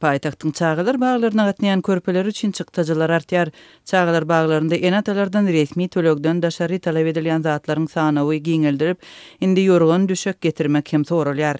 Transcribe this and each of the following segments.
Paýtagtyň çağılar baglaryna gatnaýan körpeler üçin çykdyjylar artýar. Çağılar baglarynda enatalardan resmi tölegden daşary talap edilýän zatlaryň sanawy giňeldirip, indi ýorgan düşek getirmek hem sorulýar.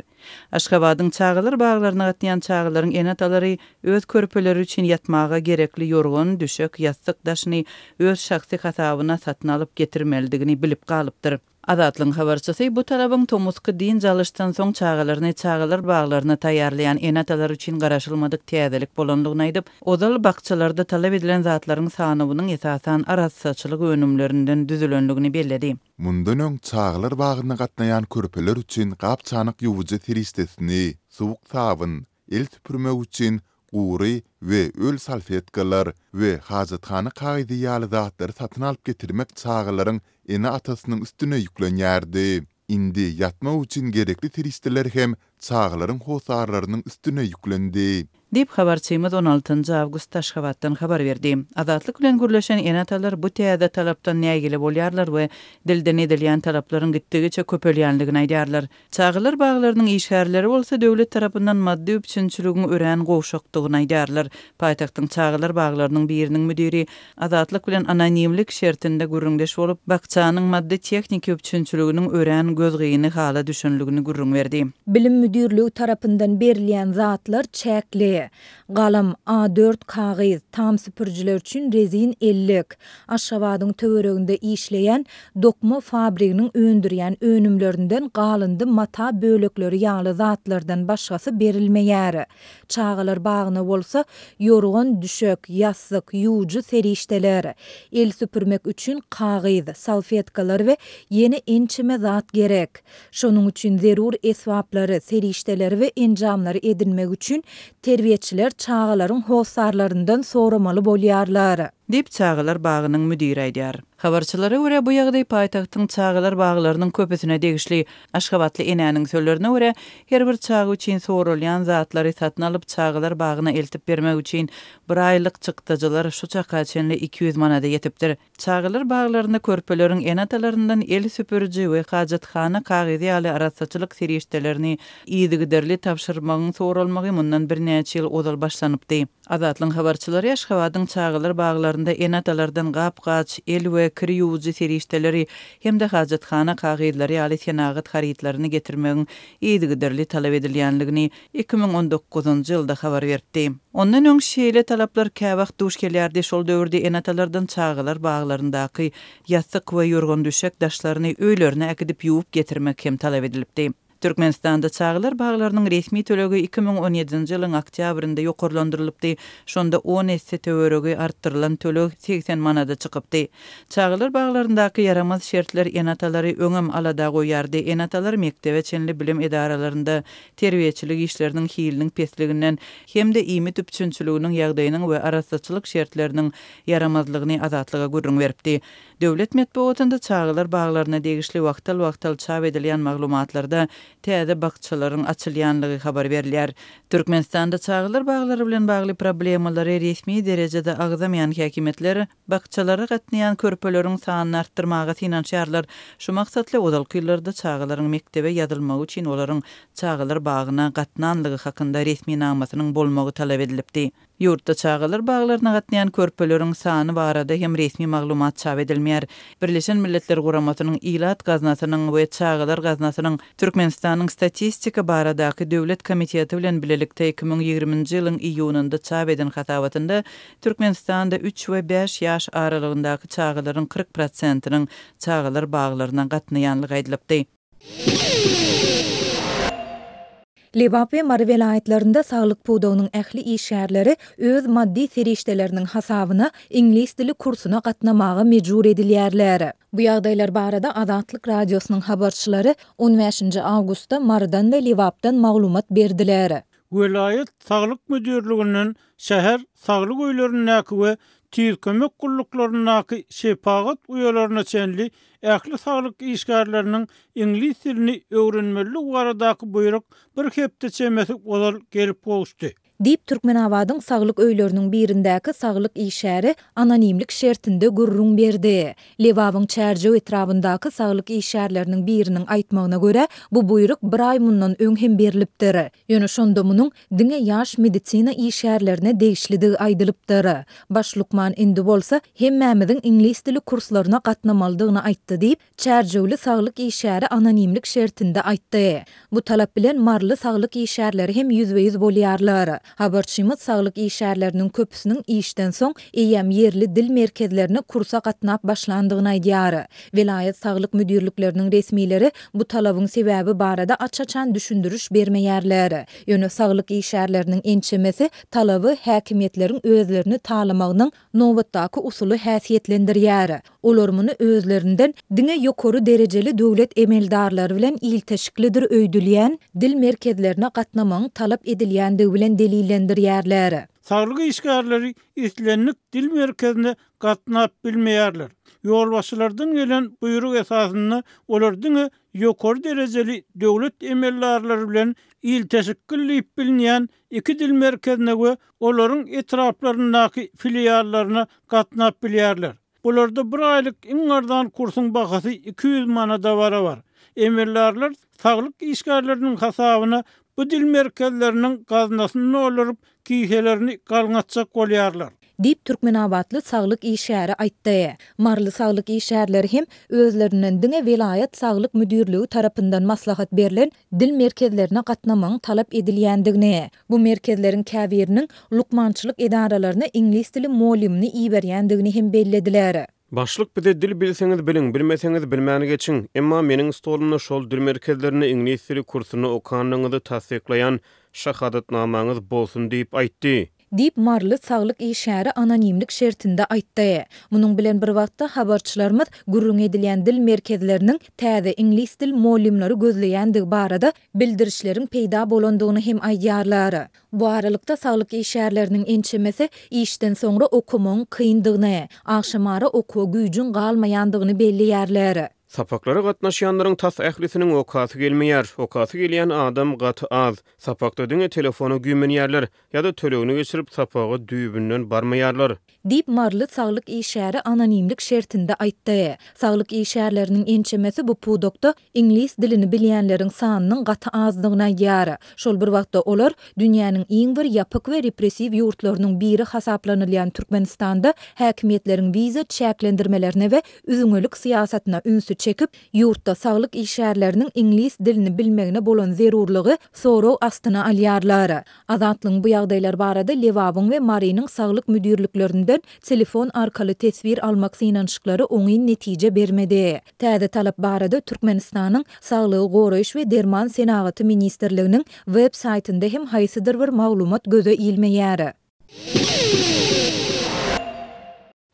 Aşgabatyň çağılar baglaryna gatnaýan çağılaryň enatalary öz körpeleri üçin ýatmaga gerekli ýorgan düşek ýastyk daşyny öz şahsy hasabyna satyn alyp getirmelidigini bilip galypdyr. Azatlyň habarçysy bu talabyň tomusky din jalyşdan soň çağılar baglaryny taýýarlayan enatalar üçin garaşylmadyk täzelik bolanlygyny aýdyp, ozal bakçalarda talap edilen zatlaryň sanawynyň esasan arassaçylyk önümlerinden düzülenligini belledi. Mundan öň çağılar bagyna gatnaýan körpeler üçin gapçanyk ýuwujy teristesini, suwuk sabyn, el süpürmek üçin gury we öl salfetkalar we hajathana kaýdy ýaly zatlar satyn alyp getirmek çağılaryň ene atasynyň üstüne ýüklenýärdi. Indi ýatmak üçin gerekli teristeler hem çağılaryň hosarlarynyň üstüne ýüklendi. Dip habarçymyz 16 awgust Aşgabatdan habar berdi. Azatlyk bilen gürleşen enatalar bu täze talapdan nägili bolýarlar we dilden edilýän talaplaryň gitdigiçe köpelýänligini aýdýarlar. Çağılar baglarynyň işgärleri bolsa döwlet tarapyndan maddi üçinçiligiň ören gowşakdygyny aýdýarlar. Paýtagtyň çağılar baglarynyň biriniň müdiri azatlyk bilen anonimlik şertinde gürrüňdeş bolup, bakçanyň maddi tehnik üçinçiliginiň ören gözgyny hala düşünligini gürrüň berdi. Bilim müdirligi tarapyndan berilýän zatlar çäkli. Galam A4 kagyz tam süpürjiler üçin rezin 50. Aşgabatyň töwereginde işleýän dokma fabriginiň öndürýän önümlerinden galyndy mata bölekleri ýaly zatlardan başgasy berilmeýär. Çağılar bagyna bolsa ýorgan düşek, ýassyk, ýuwjy serişdeler. El süpürmek üçin kagyz, salfetkalar we ýene ençime zat gerek. Şonuň üçin zerur esbaplary, serişdeler we enjamlary edinmek üçin terbiýetçiler çağılaryň hosarlaryndan soramaly bolýarlar. Dip çağılar bagynyň müdiri aýdýar. Habarçylara görä bu ýagdaý paýtagtyň çağılar baglarynyň köpesine degişli. Aşgabatly enäniň sözlerine görä her bir çağı üçin sorulýan zatlary satyn alyp çağılar bagyna eltip bermek üçin bir aýlyk çykdyjylar şu çaka çenli 200 manada ýetipdir. Çağılar baglaryna körpeleriň enatalaryndan el süpürji we hajathana kagyzy ýaly arassaçylyk serişdelerini ýygyderli tapşyrmagyň sorulmagy mundan bir näçe ýyl ozal başlanypdy. Azatlyň habarçylary Aşgabatyň çağılar baglarynda enatalardan gap-gaç, el we kiri ýuwjy serişdeleri hemde hajathana kagyzlary ýaly senagat haritlaryny getirmegiň ýygyderli talap edilýänligini 2019-njy ýylda habar berdi. Ondan öň şeýle talaplar käwagt duş gelýärdi. Şol döwürde enatalardan çağılar baglaryndaky ýassyk we ýorgan düşek daşlaryny öýlerine äkidip ýuwup getirmek hem talap edilipdi. Türkmenistanda çağılar baglarynyň resmi tölegi 2017-nji ýylyň oktýabrynda ýokarlandyrylypdy. Şonda 10 esse töweregi artdyrylan töleg 80 manada çykypdy. Çağılar baglaryndaky yaramaz şertler enatalary öňem alada goýardy. Enatalar mektebe çenli bilim edaralaryında terbiýetçilik işleriniň hiliniň pesliginden hemde iými tüpçünçiliginiň ýagdaýynyň we arassaçylyk şertleriniň yaramazlygyny azatlyga gürrüň beripdi. Döwlet medeniýetinde çağılar baglaryna degişli wagtal çap edilýän maglumatlarda täze bakçalaryň açylýanlygy habar berilýär. Türkmenistanda çağılar baglary bilen bagly problemalary resmi derejede agzamaýan häkimetler bakçalara gatnaýan körpeleriň sanyny artdyrmaga finansiýarlar. Şu maksatly ozalky ýyllarda çağılaryň mektebe ýazylmagy üçin olaryň çağılar bagyna gatnanlygy hakynda resmi namasynyň bolmagy talap edilipdi. Ýurtda çağılar baglaryna gatnaýan körpeleriň sany barada hem resmi maglumat çap edilmeýär. Birleşen Milletler Guramasynyň ilat gaznasynyň we çağılar gaznasynyň Türkmenistanyň statistika baradaky döwlet komiteti bilen bilelikde 2020-nji ýylyň iýunynda çap eden hasabatynda Türkmenistanda 3 we 5 ýaş aralygyndaky çağılaryň 40%-nyň çağılar baglaryna gatnaýanlygy aýdylypdy. Lebap we Mara vilayetlerinde saglyk puwdagynyň ähli işgärleri öz maddi serişdeleriniň hasabyna ingliz dili kursuna gatnamagy mejbur edilýärler. Bu ýagdaýlar barada Azatlyk radiosynyň habarçylary 15-nji awgustda Maradan we Lebapdan maglumat berdiler. Vilayet saglyk müdirliginiň şäher saglyk öýlerindäki we tüýz kömek gulluklaryndaky şepagat uýalaryna çenli ähli saglyk işgärleriniň ingliz dilini öwrenmeli baradaky buyruk bir hepde çemesi ozal gelip bolşdy. Diýip Türkmenabadyň saglyk öýleriniň birindäki saglyk işäri anonimlik şertinde gurrun berdi. Lewawyň çärjew etrabyndaky saglyk işärleriniň biriniň aýtmagyna görä, bu buyruk bir ay mundan öň hem berilipdir. Ýöne şonda munyň diňe ýaş medisina işärlerine degişligi aýdylypdyr. Baş Lukman indi bolsa hemmämiziň ingliz dili kurslaryna gatnamalydygyny aýtdy diýip çärjewli saglyk işäri anonimlik şertinde aýtdy. Bu talap bilen marly saglyk işärleri hem %100 bolýarlar. Habarçymyz saglyk işärleriniň köpüsiniň işden soň eýem yerli dil merkezlerine kursa gatnap başlandygyny aýdýar. Vilayet saglyk müdürlikleriniň resmileri bu talabyň sebäbi barada açaçan düşündürüş bermeýärler. Ýöne saglyk işärleriniň ençemesi talaby häkimetleriň özlerini talamagynyň nowatdaky usuly häsiýetlendirýär. Olar muny özlerinden diňe ýokary derejeli döwlet emeldarlary bilen ilteşiklidir öýdülýän dil merkezlerine gatnamagyň talap edilýändigi bilen delillendirýärler. Saglyk işgärleri islenlik dil merkezine gatnap bilmeýärler. Ýolbaşçylardan gelen buyruk esasynda olar diňe ýokary derejeli döwlet emeldarlary bilen ilteşiklik bilinýän iki dil merkezine we olaryň etraplaryndaky filiallaryna gatnap bilýärler. Bularda bir aylyk iň ardan kursyň bahasy 200 manada var. Emeldarlar saglyk işgärleriniň hasabyna bu dil merkezleriniň gaznasyny olaryp kiýselerini galňatjak bolýarlar. Diýip Türkmenabadly saglyk işäri aýtdy. Marly saglyk işärleri hem özlerinden diňe vilayet saglyk müdürligi tarapyndan maslahat berilen dil merkezlerine gatnamagyň talap edilýändigini, bu merkezleriň käbiriniň lukmançylyk edaralaryna ingliz dili molimini iýberýändigini hem bellediler. Başlyk bize dil bilseňiz biliň, bilmeseňiz bilmäni geçiň. Emma meniň stolumda şol dil merkezlerine ingliz dili kursyny okanyňyzy tasdiklaýan şahadatnamaňyz bolsun diýip aýtdy. Diýip marly saglyk işäri anonimlik şertinde aýtdy. Munyň bilen bir wagtda habarçylarymyz gurrun edilýän dil merkezleriniň täze ingliz dil molimleri gözleýändigi barada bildirişleriň peýda bolandygyny hem aýdýarlar. Bu aralykda saglyk işärleriniň ençemesi işden soňra okumagyň kyndygyny, akşamary okuwa güýjüň galmaýandygyny belliyärler. Sapaklara gatnaşýanlaryň tas ählisiniň okasy gelmeýär. Okasy gelýän adam gaty az. Sapakda diňe telefonu güýmenýärler ýa-da tölegini geçirip sapagy düýbünden barmaýarlar. Diýip marly saglyk işäri anonimlik şertinde aýtdy. Saglyk işärleriniň ençemesi bu pudokda ingliz dilini bilýänleriň sanynyň gaty azdygyna ýar. Şol bir wagtda olar dünýäniň iň bir ýapyk we repressiw ýurtlarynyň biri hasaplanylýan Türkmenistanda häkimetleriň wiza çäklendirmelerine we üzüňelik siýasatyna ünsü çekip yurtda saglyk işärleriniň ingliz dilini bilmegine bolan zerurlygy soraw astyna alýarlar. Azatlyň bu ýagdaýlar barada Lewawyň we Marynyň saglyk müdürliklerinden telefon arkaly tesbir almak synanşyklary oňy netije bermedi. Täze talap barada Türkmenistanyň Saglygy goraýyş we derman senagaty ministrliginiň web saytynda hem haýsydyr bir maglumat göze ilmeýär.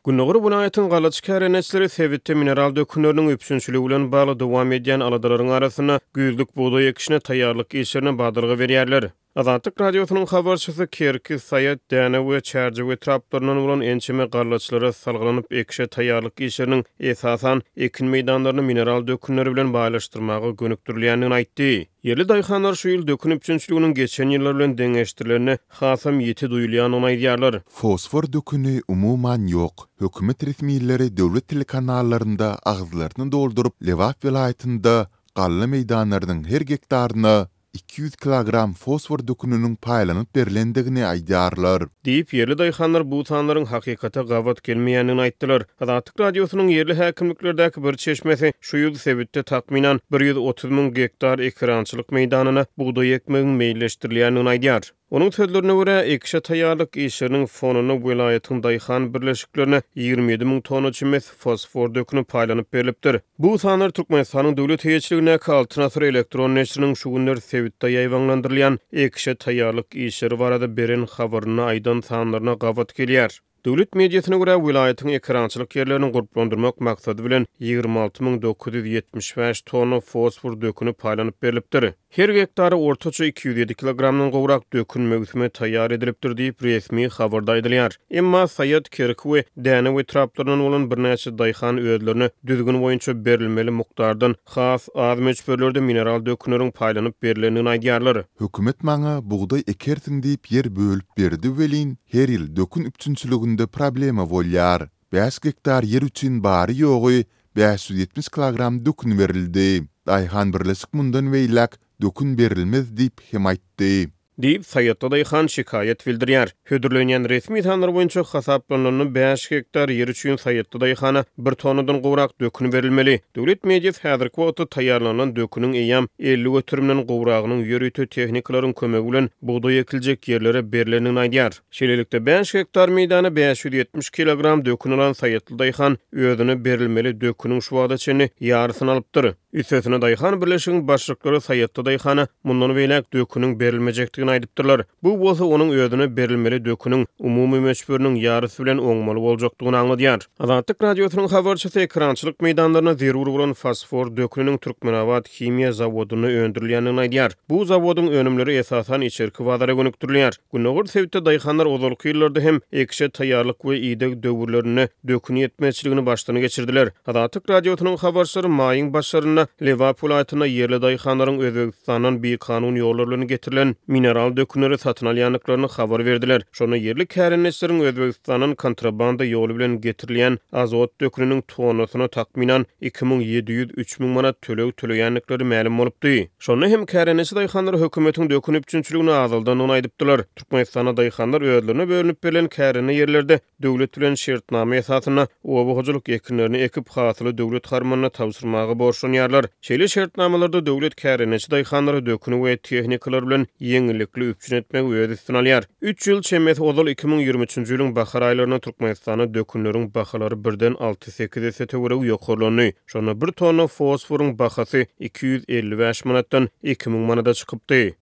Günnäger vilayatyň Galaçy kärenetçileri Sewitde mineral dökünleriniň öpüşünçüligi bilen bagly dowam edýän aladalaryň arasyna güýzlük buğday ekişine taýýarlyk işlerine badyrgy berýärler. Azatlyk radiosynyň habarçysy Kerki Saýat Däne we çärjew etraplaryndan bolan ençeme garlaçlara salgylanyp ekişe taýýarlyk işleriniň esasan ekin meýdanlaryny mineral dökünleri bilen baýlaşdyrmagy gönükdirilýändigini aýtdy. Yerli daýhanlar şu ýyl dökün öpüşünçliginiň geçen ýyllar bilen deňeşdirilerine hasam ýeti duýulýanyny aýdýarlar. Fosfor dökünü umuman ýok. Hökümet resmiýetleri döwlet telekanallarynda agzlaryny doldurup Lewap vilayatynda galla meýdanlarynyň her gektaryna 200 kilogram fosfor dökününün paýlanyp berilendigini aýdýarlar. Diýip yerli daýhanlar bu sanlaryň hakykata gawat gelmeýänini aýtdylar. Azatlyk radiosynyň yerli häkimliklerdäki bir çeşmesi şu ýyl Sewitde takminan 130 000 hektar ekrançylyk meýdanyna buğday ekmegiň meýilleşdirilýänini aýdýar. Onun sözlerine göre ekişe taýýarlyk işleriniň fonuna vilayatyň daýhan birleşiklerine 27 000 tonna çimes fosfor dökünü paýlanyp berilipdir. Bu sanlar Türkmenistanyň döwlet heýetçiligine Altyn asyr elektron neşriniň şu günler Sewitde ýaýwanlandyrylýan ekişe taýýarlyk işleri barada beren habaryny aýdan sanlaryna gawat gelýär. Döwlet mediasyna görä vilayatyň ekrançylyk yerlerini guruplandyrmak maksady bilen 26975 tonna fosfor dökünü paýlanyp berilipdir. Her hektary ortaça 207 kilogramdan gowrak dökün mögüsüme taýýar edilipdir diýip resmi habarda aýdylýar. Emma Sayat Kerk we däne we traplaryndan bolan birnäçe daýhan öýlerini düzgün boýunça berilmeli mukdardan has az möçberlerde mineral dökünleriň paýlanyp berilenini aýdýarlar. Hökümet maňa buğday ekersiň diýip yer bölüp berdi welin her ýyl dökün üpçünçiliginde problema bolýar. 5 hektar yer üçin bary ýogy 570 kilogram dökün berildi. Daýhan birleşik mundan weýlak dökün berilmez diýip hem aýtdy. Deyip Sayatda daýhan şikayet bildirýär. Hödürlenýän resmi tanlar boýunça hasaplanylan 5 hektar yer üçin Sayatda daýhana 1 tonnadan gowrak dökün berilmeli. Döwlet mediasy häzirki wagtda taýýarlanan döküniň eýam 50 götürümden gowragynyň ýörütü tehnikalaryň kömegi bilen buğday ekiljek yerlere berilenini aýdýar. Şeýlelikde 5 hektar meýdany 570 kilogram dökün alan Sayatda daýhan özüne berilmeli döküniň şu wagda çeni ýarysyny alypdyr. Üstesine daýhan birleşigiň başlyklary Sayatda daýhana mundan beýlek döküniň berilmejekdigini aýdypdyrlar. Bu bolsa onuň özüne berilmeli döküniň umumy möçberiniň ýarysy bilen oňmaly boljakdygyny aňladýar. Azatlyk radiosynyň habarçysy ekrançylyk meýdanlaryna zerur bolan fosfor döküniniň Türkmenabad Himiýa zawodyna öndürilýänini aýdýar. Bu zawodyň önümleri esasan içerki bazara gönükdirilýär. Günnägir sebäpde daýhanlar ozalky ýyllarda hem ekşe taýýarlyk we ýydak döwürlerini dökün ýetmeçiligini başlyna geçirdiler. Azatlyk radiosynyň habarçylary maýyň başlaryna Liverpool aýtyna ýerli daýhanlaryň Özbegistandan bir kanun ýolları bilen getirilen mineral dökünleri satyn alýanlyklaryny habar berdiler. Şonu yerli kärenleşleriň Özbegistandan kontrabanda ýoly bilen getirilýän azot döküniniň tonasyna takminan 2700-3000 manat töleýänlikleri ma'lum bolupdy. Şonu hem kärenleşi daýhanlar hökümetiň dökün üpçünçiligini azaldan aýdypdylar. Türkmenistana daýhanlar özlerine bölünip berilen kärene yerlerde döwlet bilen şertname esasyna owagyjylyk ekinlerini ekip hasyly döwlet harmanyna tapşyrmagy borçlanýarlar. Şeýle şertnamalarda döwlet kärenleşi daýhanlary dökünü we tehnikalar bilen ýeňillikli üpçün etmek öz üstüne alýar. 3 ýyl çemmet ozal 2023-nji ýylyň bahar aýlaryna Türkmenistana dökünleriň bahalary birden 6-8 sete görä ýokurlandy. Şonu 1 tonna fosforyň bahasy 255 manatdan 2000 manata çykypdy.